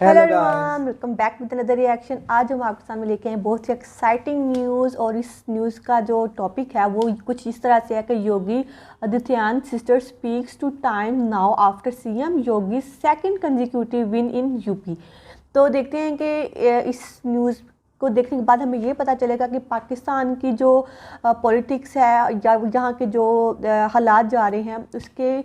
Hello everyone, welcome back with another reaction. आज हम आपके सामने लेके आए बहुत ही एक्साइटिंग न्यूज़, और इस न्यूज़ का जो टॉपिक है वो कुछ इस तरह से है कि Yogi Adityanath sister speaks to time now after CM Yogi second consecutive win in UP. तो देखते हैं कि इस न्यूज़ को देखने के बाद हमें ये पता चलेगा कि पाकिस्तान की जो पॉलिटिक्स है या यहाँ के जो हालात जा रहे हैं उसके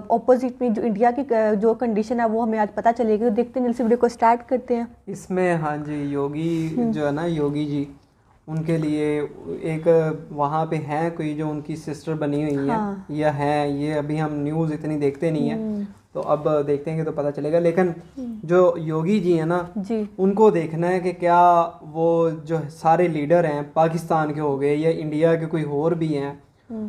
ऑपोजिट में जो इंडिया की जो कंडीशन है वो हमें आज पता चलेगी। तो देखते हैं, जल्दी से वीडियो को स्टार्ट करते हैं। इसमें हाँ जी, योगी जो है ना, योगी जी उनके लिए एक वहाँ पे हैं कोई जो उनकी सिस्टर बनी हुई है या हैं, ये अभी हम न्यूज़ इतनी देखते नहीं है, तो अब देखेंगे तो पता चलेगा। लेकिन जो योगी जी हैं ना जी, उनको देखना है कि क्या वो जो सारे लीडर हैं पाकिस्तान के हो गए या इंडिया के कोई और भी हैं,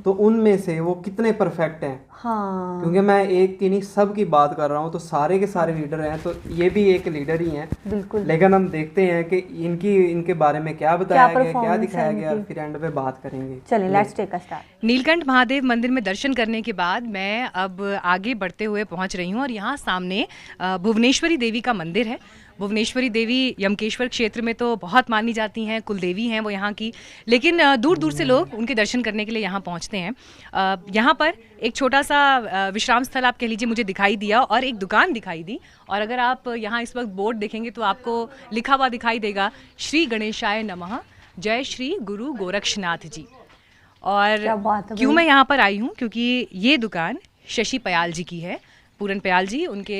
तो उनमें से वो कितने परफेक्ट हैं। हाँ, क्योंकि मैं एक की नहीं सब की बात कर रहा हूँ, तो सारे के सारे लीडर हैं, तो ये भी एक लीडर ही हैं बिल्कुल। लेकिन हम देखते हैं कि इनके बारे में क्या बताया गया, क्या दिखाया गया, फिर एंड पे बात करेंगे। चलिए, let's take a start. Neelkanth Mahadev मंदिर में दर्शन करने के बाद मैं अब आगे बढ़ते हुए पहुंच रही हूं और यहाँ सामने भुवनेश्वरी देवी का मंदिर है। भुवनेश्वरी देवी यमकेश्वर क्षेत्र में तो बहुत मानी जाती हैं, कुलदेवी हैं वो यहाँ की, लेकिन दूर दूर से लोग उनके दर्शन करने के लिए यहाँ पहुँचते हैं। यहाँ पर एक छोटा सा विश्राम स्थल आप कह लीजिए मुझे दिखाई दिया और एक दुकान दिखाई दी, और अगर आप यहाँ इस वक्त बोर्ड देखेंगे तो आपको लिखा हुआ दिखाई देगा श्री गणेशाय नमः, जय श्री गुरु गोरक्षनाथ जी। और क्यों मैं यहाँ पर आई हूँ, क्योंकि ये दुकान शशि पयाल जी की है। पूरन पयाल जी उनके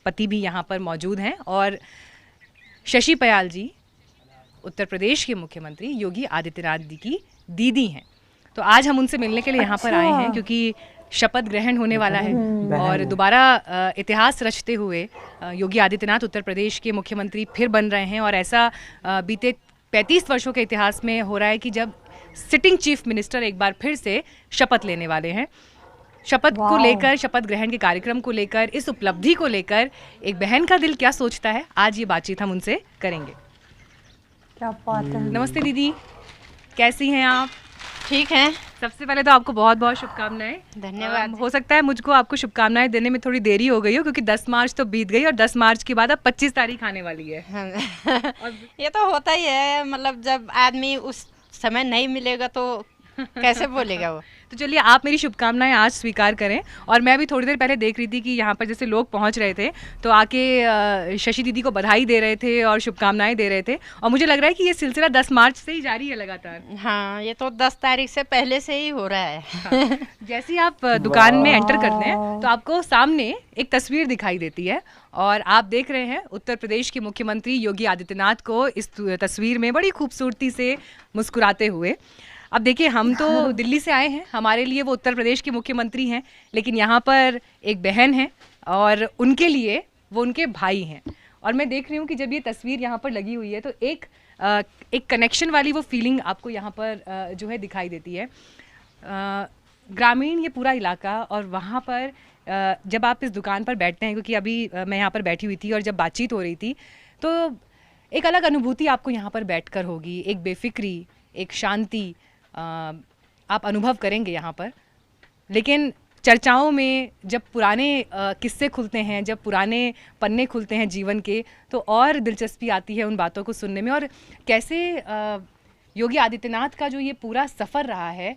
पति भी यहाँ पर मौजूद हैं, और शशि पयाल जी उत्तर प्रदेश के मुख्यमंत्री योगी आदित्यनाथ जी की दीदी हैं। तो आज हम उनसे मिलने के लिए यहाँ पर आए हैं क्योंकि शपथ ग्रहण होने वाला है और दोबारा इतिहास रचते हुए योगी आदित्यनाथ उत्तर प्रदेश के मुख्यमंत्री फिर बन रहे हैं। और ऐसा बीते 35 वर्षों के इतिहास में हो रहा है कि जब सिटिंग चीफ मिनिस्टर एक बार फिर से शपथ लेने वाले हैं। शपथ को लेकर, शपथ ग्रहण के कार्यक्रम को लेकर, इस उपलब्धि को लेकर एक बहन का दिल क्या सोचता है, आज ये बातचीत हम उनसे करेंगे। क्या बात है। नमस्ते दीदी, कैसी हैं आप? ठीक है। सबसे पहले तो आपको बहुत बहुत शुभकामनाएं। धन्यवाद। हो सकता है मुझको आपको शुभकामनाएं देने में थोड़ी देरी हो गई हो, क्योंकि 10 मार्च तो बीत गई और 10 मार्च के बाद अब 25 तारीख आने वाली है। ये तो होता ही है, मतलब जब आदमी उस समय नहीं मिलेगा तो कैसे बोलेगा वो। तो चलिए, आप मेरी शुभकामनाएं आज स्वीकार करें। और मैं भी थोड़ी देर पहले देख रही थी कि यहाँ पर जैसे लोग पहुँच रहे थे तो आके शशि दीदी को बधाई दे रहे थे और शुभकामनाएं दे रहे थे, और मुझे लग रहा है कि ये सिलसिला 10 मार्च से ही जारी है लगातार। हाँ, ये तो 10 तारीख से पहले से ही हो रहा है। हाँ। जैसे ही आप दुकान में एंटर करते हैं तो आपको सामने एक तस्वीर दिखाई देती है, और आप देख रहे हैं उत्तर प्रदेश के मुख्यमंत्री योगी आदित्यनाथ को इस तस्वीर में बड़ी खूबसूरती से मुस्कुराते हुए। अब देखिए, हम तो दिल्ली से आए हैं, हमारे लिए वो उत्तर प्रदेश के मुख्यमंत्री हैं, लेकिन यहाँ पर एक बहन है और उनके लिए वो उनके भाई हैं। और मैं देख रही हूँ कि जब ये तस्वीर यहाँ पर लगी हुई है तो एक कनेक्शन वाली वो फीलिंग आपको यहाँ पर जो है दिखाई देती है। ग्रामीण ये पूरा इलाका, और वहाँ पर जब आप इस दुकान पर बैठते हैं, क्योंकि अभी मैं यहाँ पर बैठी हुई थी और जब बातचीत हो रही थी तो एक अलग अनुभूति आपको यहाँ पर बैठकर होगी, एक बेफिक्री, एक शांति आप अनुभव करेंगे यहाँ पर। लेकिन चर्चाओं में जब पुराने किस्से खुलते हैं, जब पुराने पन्ने खुलते हैं जीवन के, तो और दिलचस्पी आती है उन बातों को सुनने में। और कैसे योगी आदित्यनाथ का जो ये पूरा सफ़र रहा है,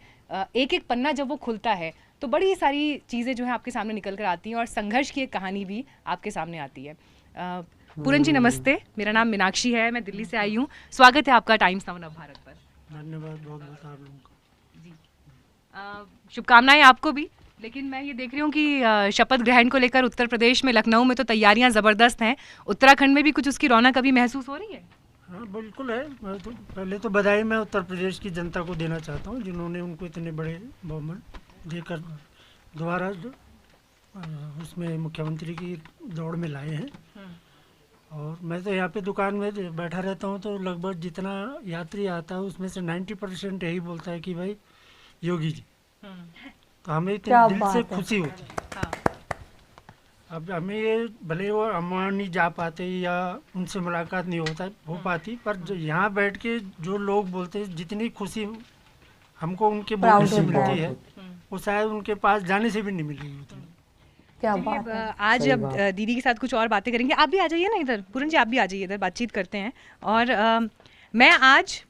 एक एक पन्ना जब वो खुलता है तो बड़ी सारी चीज़ें जो है आपके सामने निकल कर आती हैं, और संघर्ष की एक कहानी भी आपके सामने आती है। पूरन जी नमस्ते, मेरा नाम मीनाक्षी है, मैं दिल्ली से आई हूँ। स्वागत है आपका टाइम्स नाउ नवभारत पर। धन्यवाद बहुत बहुत आप लोगों का जी। शुभकामनाएं आपको भी। लेकिन मैं ये देख रही हूँ कि शपथ ग्रहण को लेकर उत्तर प्रदेश में, लखनऊ में तो तैयारियां ज़बरदस्त हैं। उत्तराखंड में भी कुछ उसकी रौनक अभी महसूस हो रही है? हाँ बिल्कुल है। मैं तो पहले तो बधाई मैं उत्तर प्रदेश की जनता को देना चाहता हूँ, जिन्होंने उनको इतने बड़े बहुमत देकर दोबारा उसमें मुख्यमंत्री की दौड़ में लाए हैं। और मैं तो यहाँ पे दुकान में बैठा रहता हूँ तो लगभग जितना यात्री आता है उसमें से 90% यही बोलता है कि भाई योगी जी। तो हमें इतने दिल से खुशी होती है। हाँ। अब हमें ये भले वो अम्मा नहीं जा पाते या उनसे मुलाकात नहीं हो पाती, पर जो यहाँ बैठ के जो लोग बोलते हैं, जितनी खुशी हमको उनके बोलने से मिलती है वो शायद उनके पास जाने से भी नहीं मिलेगी उतनी। क्या चलिए, बात है। आज सही अब बात। दीदी के साथ कुछ और बातें करेंगे। आप भी आ जाइए ना इधर, पूरन जी आप भी आ जाइए इधर, बातचीत करते हैं। और मैं आज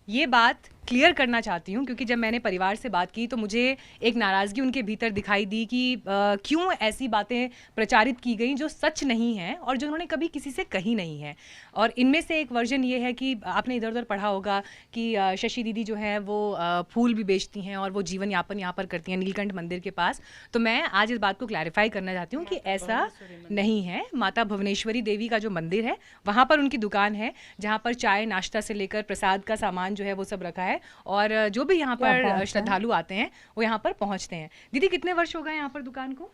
ये बात क्लियर करना चाहती हूँ क्योंकि जब मैंने परिवार से बात की तो मुझे एक नाराज़गी उनके भीतर दिखाई दी कि क्यों ऐसी बातें प्रचारित की गई जो सच नहीं हैं और जो उन्होंने कभी किसी से कही नहीं है। और इनमें से एक वर्जन ये है कि आपने इधर उधर पढ़ा होगा कि शशि दीदी जो है वो फूल भी बेचती हैं और वो जीवन यापन यहाँ पर करती हैं नीलकंठ मंदिर के पास। तो मैं आज इस बात को क्लैरिफाई करना चाहती हूँ कि ऐसा नहीं है। माता भुवनेश्वरी देवी का जो मंदिर है वहाँ पर उनकी दुकान है जहाँ पर चाय नाश्ता से लेकर प्रसाद का सामान जो है वो सब रखा है और जो भी यहाँ क्या बात पर है। श्रद्धालु आते हैं वो यहाँ पर पहुँचते हैं। दीदी कितने वर्ष हो गए यहाँ पर दुकान को?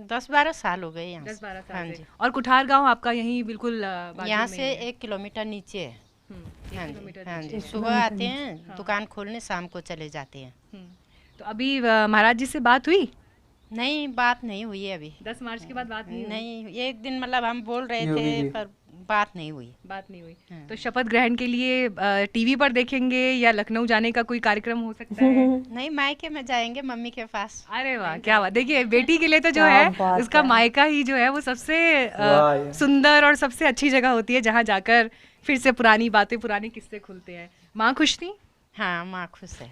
10-12 साल हो गए यहाँ 10-12 हाँ साल से। जी। और कुठार गांव आपका यहीं बिल्कुल बाजू यहाँ में से ही है। 1 किलोमीटर नीचे है। एक हाँ किलोमीटर जी, हाँ नीचे जी। है। सुबह आते हैं दुकान खोलने, शाम को चले जाते हैं। तो अभी महाराज जी से बात हुई? नहीं, बात नहीं हुई है अभी। 10 मार्च के बाद बात नहीं हुई? नहीं, एक दिन मतलब हम बोल रहे योगी थे जी। पर बात नहीं हुई। बात नहीं हुई। हाँ। तो शपथ ग्रहण के लिए टीवी पर देखेंगे या लखनऊ जाने का कोई कार्यक्रम हो सकता है? नहीं, मायके में जाएंगे मम्मी के पास। अरे वाह, क्या बात। देखिए बेटी के लिए तो जो क्या है बात उसका है। मायका ही जो है वो सबसे वाह यार। सुंदर और सबसे अच्छी जगह होती है जहाँ जाकर फिर से पुरानी बातें पुराने किस्से खुलते हैं। माँ खुश थी? हाँ, माँ खुश है।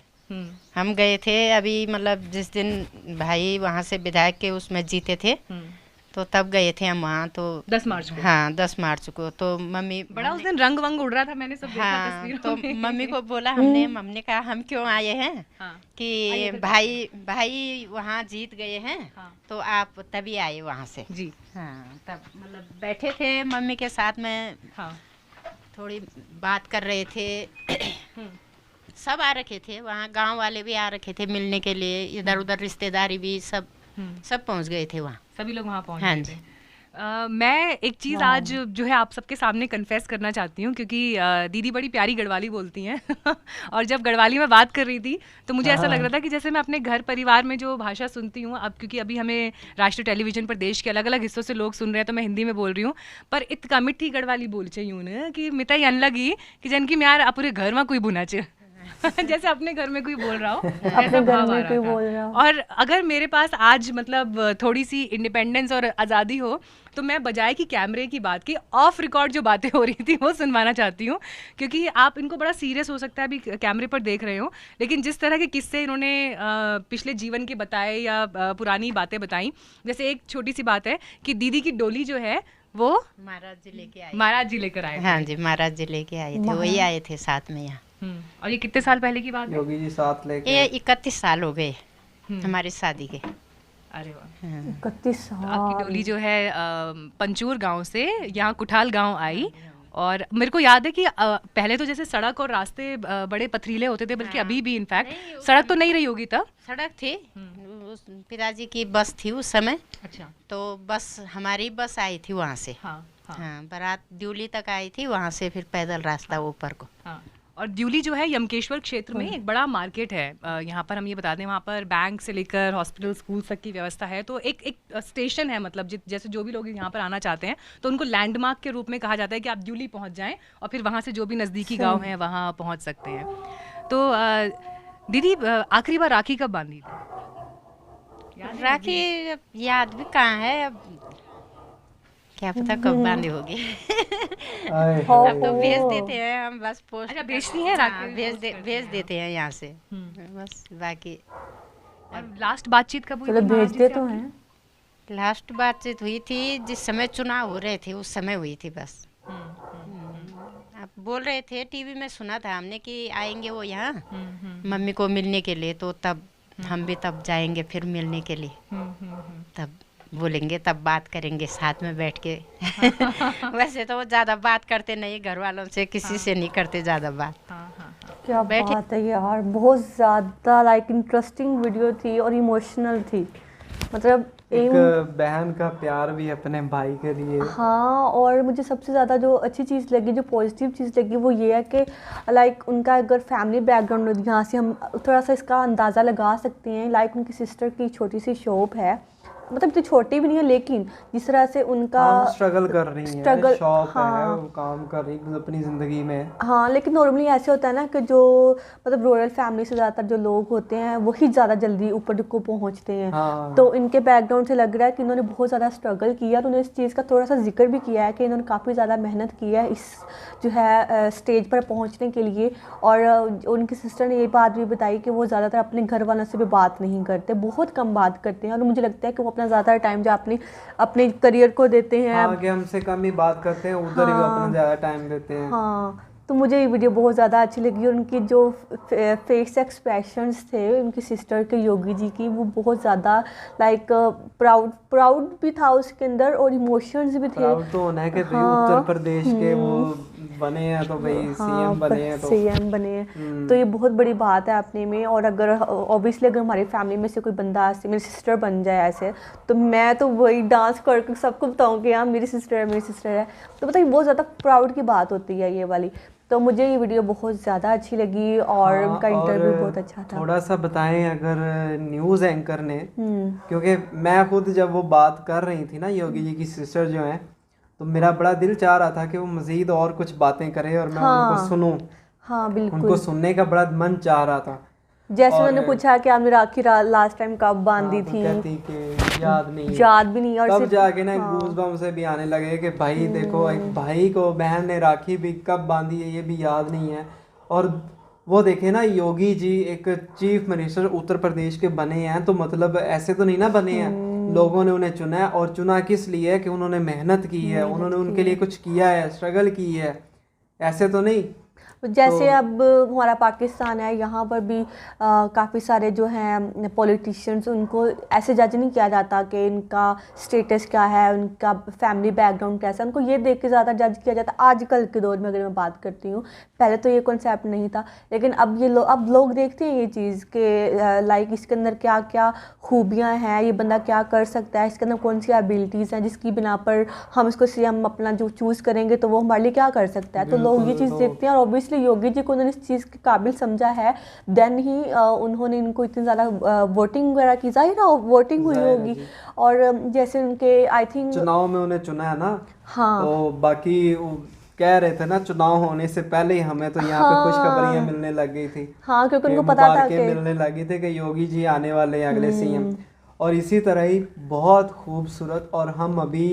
हम गए थे अभी मतलब जिस दिन भाई वहाँ से विधायक के उसमें जीते थे तो तब गए थे हम वहाँ। तो 10 मार्च को? हाँ, 10 मार्च को। तो मम्मी बड़ा उस दिन रंग वंग उड़ रहा था, मैंने सब देखा हाँ, तस्वीरों तो में। मम्मी को बोला हमने कहा हम क्यों आए हैं हाँ। कि भाई वहाँ जीत गए हैं हाँ। तो आप तभी आए वहाँ से। जी। हाँ, तब मतलब बैठे थे मम्मी के साथ में, हाँ। थोड़ी बात कर रहे थे। सब आ रखे थे वहाँ, गांव वाले भी आ रखे थे मिलने के लिए, इधर उधर रिश्तेदारी भी सब पहुँच गए थे वहाँ। सभी लोग वहाँ पहुँच हाँ गए जी। थे। मैं एक चीज़ आज जो है आप सबके सामने कन्फेस करना चाहती हूँ क्योंकि दीदी बड़ी प्यारी गढ़वाली बोलती हैं और जब गढ़वाली में बात कर रही थी तो मुझे ऐसा लग रहा था कि जैसे मैं अपने घर परिवार में जो भाषा सुनती हूँ, अब क्योंकि अभी हमें राष्ट्रीय टेलीविजन पर देश के अलग अलग हिस्सों से लोग सुन रहे हैं तो मैं हिंदी में बोल रही हूँ, पर इतना मिट्टी गढ़वाली बोल चाहिए ना कि मिताई अन लगी कि जनकी में यार पूरे घर में कोई बुना चे जैसे अपने घर में कोई बोल रहा हो ऐसा घर भाव आ में रहा कोई था। बोल रहा हो। और अगर मेरे पास आज मतलब थोड़ी सी इंडिपेंडेंस और आज़ादी हो तो मैं बजाय कि कैमरे की बात की ऑफ रिकॉर्ड जो बातें हो रही थी वो सुनवाना चाहती हूँ क्योंकि आप इनको बड़ा सीरियस हो सकता है अभी कैमरे पर देख रहे हो, लेकिन जिस तरह के किस्से इन्होंने पिछले जीवन के बताए या पुरानी बातें बताई, जैसे एक छोटी सी बात है कि दीदी की डोली जो है वो महाराज जी लेके आए। महाराज जी लेकर आए थे। हाँ जी, महाराज जी लेके आए थे, वही आए थे साथ में यहाँ। और ये कितने साल पहले की बात है? योगी जी साथ लेके ये 31 साल हो गए हमारी शादी के। अरे वाह। 31 आपकी साल। डोली जो है पंचूर गांव से यहाँ कुठाल गांव आई और मेरे को याद है कि पहले तो जैसे सड़क और रास्ते बड़े पथरीले होते थे, बल्कि अभी भी इनफैक्ट सड़क तो नहीं रही होगी तब। सड़क थी, उस पिताजी की बस थी उस समय, अच्छा। तो बस हमारी बस आई थी वहाँ से। हाँ हाँ हाँ, बारात द्यूली तक आई थी, वहाँ से फिर पैदल रास्ता ऊपर को। हाँ। और द्यूली जो है यमकेश्वर क्षेत्र में एक बड़ा मार्केट है। यहाँ पर हम ये बता दें वहाँ पर बैंक से लेकर हॉस्पिटल स्कूल तक की व्यवस्था है, तो एक स्टेशन है, मतलब जैसे जो भी लोग यहाँ पर आना चाहते हैं तो उनको लैंडमार्क के रूप में कहा जाता है कि आप द्यूली पहुँच जाएं और फिर वहाँ से जो भी नज़दीकी गाँव हैं वहाँ पहुँच सकते हैं। तो दीदी आखिरी बार राखी कब बांधी थी? राखी याद भी कहाँ है अब, क्या पता कब बांधी होगी। आए हो, हाय। अब तो भेज देते हैं हम बस पोस्ट। अच्छा, भेजती हैं हाँ, राखी? भेज देते हैं यहाँ से बस। बाकी और लास्ट बातचीत कब हुई चलो थी महाराज जी भेजते से तो आपकी? हैं। लास्ट बातचीत हुई थी जिस समय चुनाव हो रहे थे, उस समय हुई थी बस। आप बोल रहे थे, टीवी में सुना था हमने कि आएंगे वो यहाँ मम्मी को मिलने के लिए, तो तब हम भी तब जाएंगे फिर मिलने के लिए, तब बोलेंगे, तब बात करेंगे साथ में बैठ के। वैसे तो वो ज़्यादा बात करते नहीं, घर वालों से किसी से नहीं करते ज़्यादा बात। क्या बैठे- बात है यार, बहुत ज़्यादा लाइक इंटरेस्टिंग वीडियो थी और इमोशनल थी, मतलब एक बहन का प्यार भी अपने भाई के लिए। हाँ। और मुझे सबसे ज़्यादा जो अच्छी चीज़ लगी, जो पॉजिटिव चीज़ लगी, वो ये है कि लाइक उनका अगर फैमिली बैकग्राउंड, यहाँ से हम थोड़ा सा इसका अंदाज़ा लगा सकते हैं। लाइक उनकी सिस्टर की छोटी सी शॉप है, मतलब इतनी छोटी भी नहीं है, लेकिन जिस तरह से उनका स्ट्रगल कर रही हैं, struggle, शौक हाँ, है, वो काम कर रही है अपनी ज़िंदगी में। हाँ, लेकिन नॉर्मली ऐसे होता है ना कि जो मतलब रॉयल फैमिली से ज़्यादातर जो लोग होते हैं वही ज़्यादा जल्दी ऊपर को पहुंचते हैं। हाँ। तो इनके बैकग्राउंड से लग रहा है कि इन्होंने बहुत ज़्यादा स्ट्रगल किया, और उन्होंने इस चीज़ का थोड़ा सा जिक्र भी किया है कि इन्होंने काफ़ी ज़्यादा मेहनत की है इस जो है स्टेज पर पहुंचने के लिए। और उनकी सिस्टर ने ये बात भी बताई कि वो ज़्यादातर अपने घर वालों से भी बात नहीं करते, बहुत कम बात करते हैं, और मुझे लगता है कि वो अपना ज़्यादा टाइम जो अपने करियर को देते हैं। हाँ, कि हमसे कम ही बात करते हैं, उधर ही वो अपना ज़्यादा टाइम देते हैं। हाँ, तो मुझे ये वीडियो बहुत ज़्यादा अच्छी लगी, और उनकी जो फेस एक्सप्रेशंस थे उनकी सिस्टर के, योगी जी की, वो बहुत ज़्यादा लाइक प्राउड भी था उसके अंदर, और इमोशंस भी थे। प्राउड तो होना है कि भाई उत्तर प्रदेश के वो बने हैं, तो भाई सीएम बने हैं, तो सीएम बने हैं, तो ये बहुत बड़ी बात है अपने में। और अगर ऑब्वियसली अगर हमारी फैमिली में से कोई बंदा ऐसे मेरी सिस्टर बन जाए ऐसे, तो मैं तो वही डांस करके सबको बताऊँ कि हाँ मेरी सिस्टर है, मेरी सिस्टर है। तो मतलब बहुत ज़्यादा प्राउड की बात होती है ये वाली। तो मुझे ये वीडियो बहुत ज़्यादा अच्छी लगी, और हाँ, उनका इंटरव्यू बहुत अच्छा था। थोड़ा सा बताएं अगर न्यूज़ एंकर ने, क्योंकि मैं खुद जब वो बात कर रही थी ना योगी जी की सिस्टर जो हैं, तो मेरा बड़ा दिल चाह रहा था कि वो मज़ीद और कुछ बातें करें और मैं उनको सुनूं। हाँ बिल्कुल, उनको सुनने का बड़ा मन चाह रहा था। जैसे उन्होंने पूछा कि आपने राखी लास्ट टाइम कब बांधी तो थी, कहती कि याद नहीं है। याद भी नहीं, और तब सिर्फ जाके ना गूज बम्स से भी आने लगे कि भाई देखो, एक भाई को बहन ने राखी भी कब बांधी है ये भी याद नहीं है। और वो देखे ना, योगी जी एक चीफ मिनिस्टर उत्तर प्रदेश के बने हैं, तो मतलब ऐसे तो नहीं ना बने हैं, लोगों ने उन्हें चुना है, और चुना किस लिए कि उन्होंने मेहनत की है, उन्होंने उनके लिए कुछ किया है, स्ट्रगल की है, ऐसे तो नहीं। जैसे अब हमारा पाकिस्तान है, यहाँ पर भी काफ़ी सारे जो हैं पॉलिटिशियंस, उनको ऐसे जज नहीं किया जाता कि इनका स्टेटस क्या है, उनका फैमिली बैकग्राउंड कैसा है, उनको ये देख के ज़्यादा जज किया जाता है आजकल के दौर में। अगर मैं बात करती हूँ, पहले तो ये कॉन्सेप्ट नहीं था, लेकिन अब अब लोग देखते हैं ये चीज़ कि लाइक इसके अंदर क्या क्या खूबियाँ हैं, ये बंदा क्या कर सकता है, इसके अंदर कौन सी एबिलिटीज़ हैं जिसकी बिना पर हम इसको सीएम अपना जो चूज़ करेंगे तो वो हमारे लिए क्या कर सकता है। तो लोग ये चीज़ देखते हैं, और ऑब्वियसली योगी जी को उन्होंने इस चीज़ के काबिल समझा है, देन ही उन्होंने इनको इतनी ज़्यादा वोटिंग वगैरह की, जाहिर है वोटिंग हुई होगी। और जैसे उनके आई थिंक चुनाव में उन्हें चुना है ना। हाँ, तो बाकी कह रहे थे ना, चुनाव होने से पहले ही हमें तो यहाँ पे खुशखबरियाँ मिलने लग गई थी। हाँ, क्योंकि उनको पता था कि मिलने लगी थी कि योगी जी आने वाले हैं अगले सीएम। और इसी तरह ही बहुत खूबसूरत, और हम अभी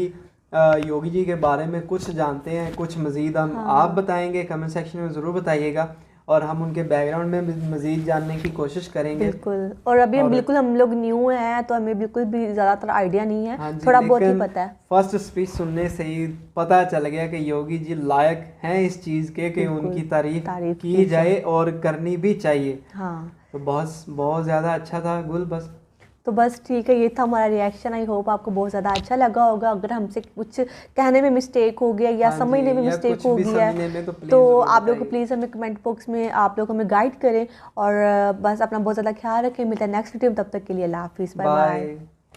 योगी जी के बारे में कुछ जानते हैं, कुछ मज़ीद हम आप बताएंगे, कमेंट सेक्शन में ज़रूर बताइएगा, और हम उनके बैकग्राउंड में मज़ीद जानने की कोशिश करेंगे। बिल्कुल। और अभी बिल्कुल हम लोग न्यू हैं, तो हमें बिल्कुल भी ज़्यादातर आइडिया नहीं है, थोड़ा बहुत ही पता है। फर्स्ट स्पीच सुनने से ही पता चल गया कि योगी जी लायक हैं इस चीज़ के कि उनकी तारीफ की जाए और करनी भी चाहिए। हाँ, तो बहुत बहुत ज़्यादा अच्छा था गुल। बस तो बस ठीक है, ये था हमारा रिएक्शन। आई होप आपको बहुत ज़्यादा अच्छा लगा होगा। अगर हमसे कुछ कहने में मिस्टेक हो गया या समझने में मिस्टेक हो गया है, तो आप लोग प्लीज़ हमें कमेंट बॉक्स में आप लोग हमें गाइड करें, और बस अपना बहुत ज़्यादा ख्याल रखें। मिलता है नेक्स्ट वीडियो में, तब तक के लिए अल्लाह हाफिज़, बाय बाय।